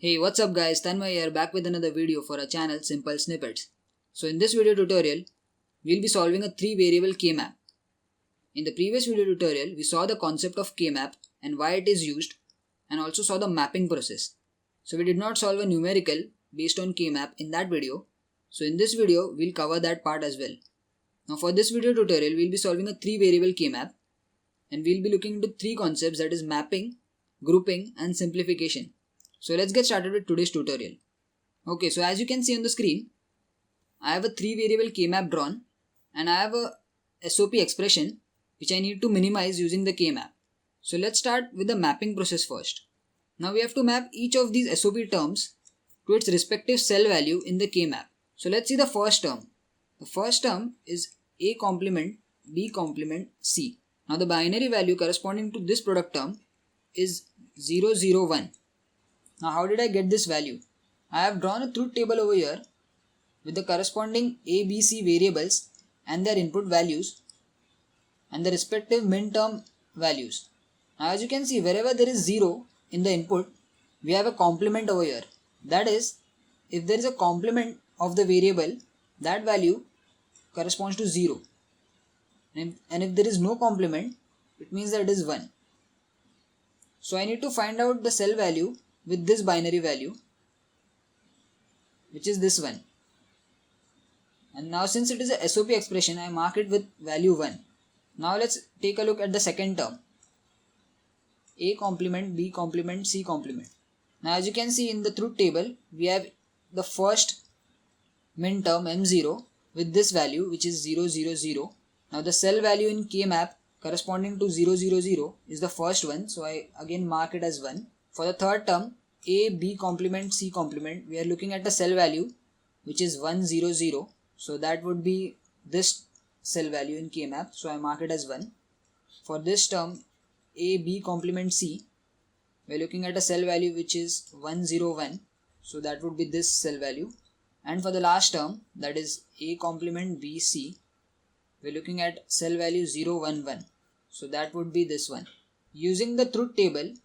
Hey, what's up guys, Tanmay here back with another video for our channel Simple Snippets. So in this video tutorial, we'll be solving a 3 variable K-map. In the previous video tutorial, we saw the concept of K-map and why it is used and also saw the mapping process. So we did not solve a numerical based on K-map in that video. So in this video, we'll cover that part as well. Now for this video tutorial, we'll be solving a 3 variable K-map and we'll be looking into 3 concepts, that is mapping, grouping and simplification. So let's get started with today's tutorial. Okay, so as you can see on the screen, I have a 3 variable K-map drawn and I have a SOP expression which I need to minimize using the K-map. So let's start with the mapping process first. Now we have to map each of these SOP terms to its respective cell value in the K-map. So let's see the first term. The first term is A complement B complement C. Now the binary value corresponding to this product term is 0, 0, 1. Now how did I get this value? I have drawn a truth table over here with the corresponding A, B, C variables and their input values and the respective min-term values. Now as you can see, wherever there is 0 in the input, we have a complement over here. That is, if there is a complement of the variable, that value corresponds to 0. And if there is no complement, it means that it is 1. So I need to find out the cell value with this binary value, which is this one. And now since it is a SOP expression, I mark it with value 1. Now let's take a look at the second term. A complement B complement C complement. Now as you can see in the truth table, we have the first min term M0 with this value, which is 0, 0, 0. Now the cell value in K-map corresponding to 0, 0, 0 is the first one, so I again mark it as 1. For the third term, A, B complement, C complement, we are looking at a cell value which is 1, 0, 0. So that would be this cell value in K-map, so I mark it as 1. For this term, A, B complement, C, we are looking at a cell value which is 1, 0, 1. So that would be this cell value. And for the last term, that is A complement, B, C, we are looking at cell value 0, 1, 1. So that would be this one. Using the truth table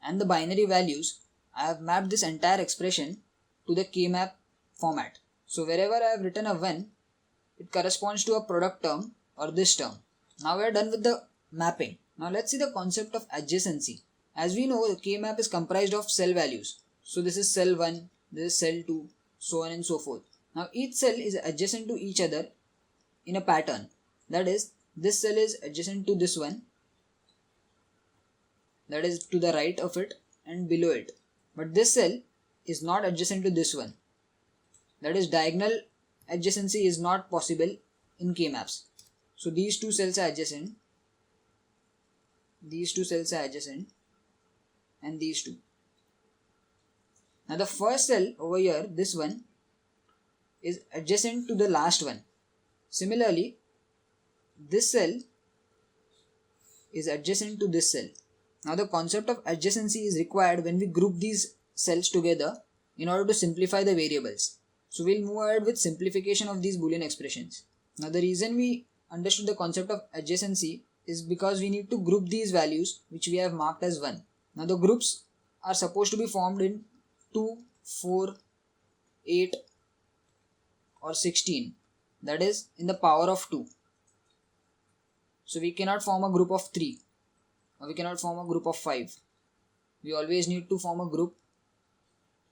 and the binary values, I have mapped this entire expression to the K-map format. So wherever I have written a 1, it corresponds to a product term or this term. Now we are done with the mapping. Now let's see the concept of adjacency. As we know, the K-map is comprised of cell values. So this is cell 1, this is cell 2, so on and so forth. Now each cell is adjacent to each other in a pattern. That is, this cell is adjacent to this one, that is to the right of it and below it. But this cell is not adjacent to this one. That is, diagonal adjacency is not possible in K-maps. So these two cells are adjacent, these two cells are adjacent, and these two. Now the first cell over here, this one, is adjacent to the last one. Similarly, this cell is adjacent to this cell. Now the concept of adjacency is required when we group these cells together in order to simplify the variables. So we'll move ahead with simplification of these Boolean expressions. Now the reason we understood the concept of adjacency is because we need to group these values which we have marked as 1. Now the groups are supposed to be formed in 2, 4, 8 or 16. That is in the power of 2. So we cannot form a group of 3 or we cannot form a group of 5. We always need to form a group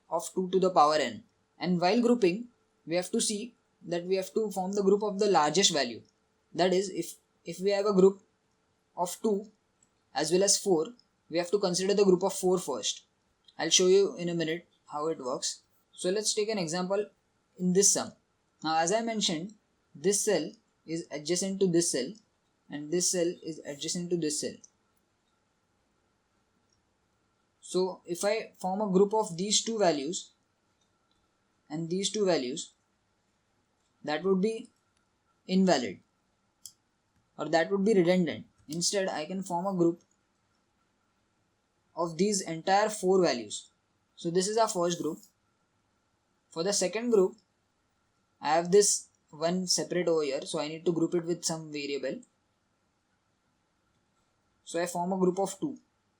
of 2 to the power n. And while grouping, we have to see that we have to form the group of the largest value. That is, if we have a group of 2 as well as 4, we have to consider the group of 4 first. I'll show you in a minute how it works. So let's take an example in this sum. Now as I mentioned, this cell is adjacent to this cell and this cell is adjacent to this cell. So if I form a group of these two values and these two values, that would be invalid or that would be redundant. Instead, I can form a group of these entire 4 values. So this is our first group. For the second group, I have this one separate over here, so I need to group it with some variable. So I form a group of 2.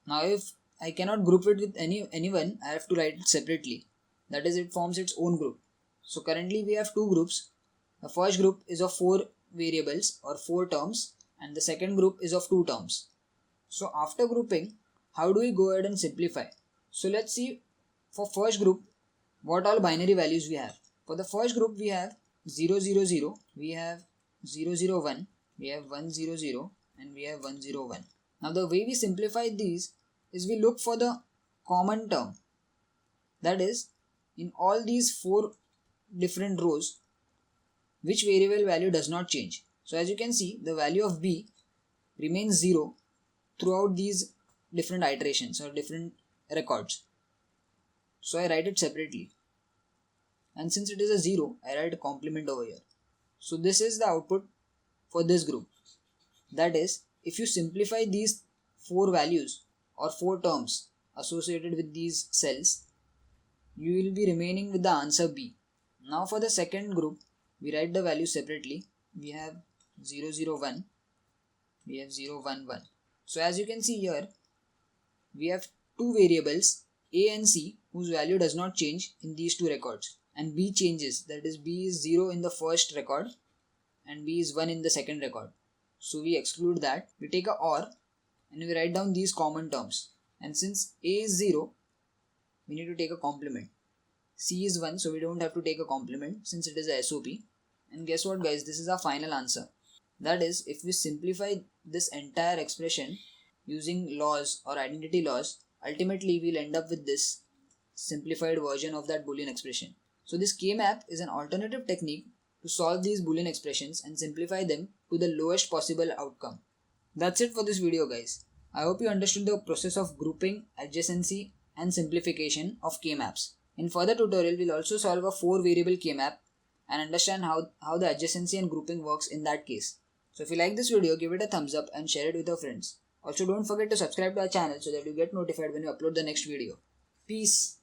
Now if I cannot group it with anyone, I have to write it separately. That is, it forms its own group. So currently we have two groups. The first group is of 4 variables or 4 terms, and the second group is of 2 terms. So after grouping, how do we go ahead and simplify? So let's see for first group what all binary values we have. For the first group we have 0 0 0, we have 0 0 1, we have 1 0 0, and we have 1 0 1. Now the way we simplify these is we look for the common term. That is, in all these 4 different rows, which variable value does not change. So as you can see, the value of b remains 0 throughout these different iterations or different records. So I write it separately. And since it is a 0, I write a complement over here. So this is the output for this group. That is, if you simplify these 4 values or 4 terms associated with these cells, you will be remaining with the answer B. Now for the second group, we write the values separately. We have 0 0 1, we have 0 1 1. So as you can see here, we have 2 variables A and C whose value does not change in these 2 records, and B changes. That is, B is 0 in the first record and B is 1 in the second record. So we exclude that. We take a OR and we write down these common terms. And since A is 0, we need to take a complement. C is 1, so we don't have to take a complement since it is a SOP. And guess what guys, this is our final answer. That is, if we simplify this entire expression using laws or identity laws, ultimately we'll end up with this simplified version of that Boolean expression. So this K-map is an alternative technique to solve these Boolean expressions and simplify them to the lowest possible outcome. That's it for this video guys. I hope you understood the process of grouping, adjacency and simplification of K-maps. In further tutorial, we'll also solve a 4 variable K-map and understand how the adjacency and grouping works in that case. So if you like this video, give it a thumbs up and share it with your friends. Also don't forget to subscribe to our channel so that you get notified when we upload the next video. Peace.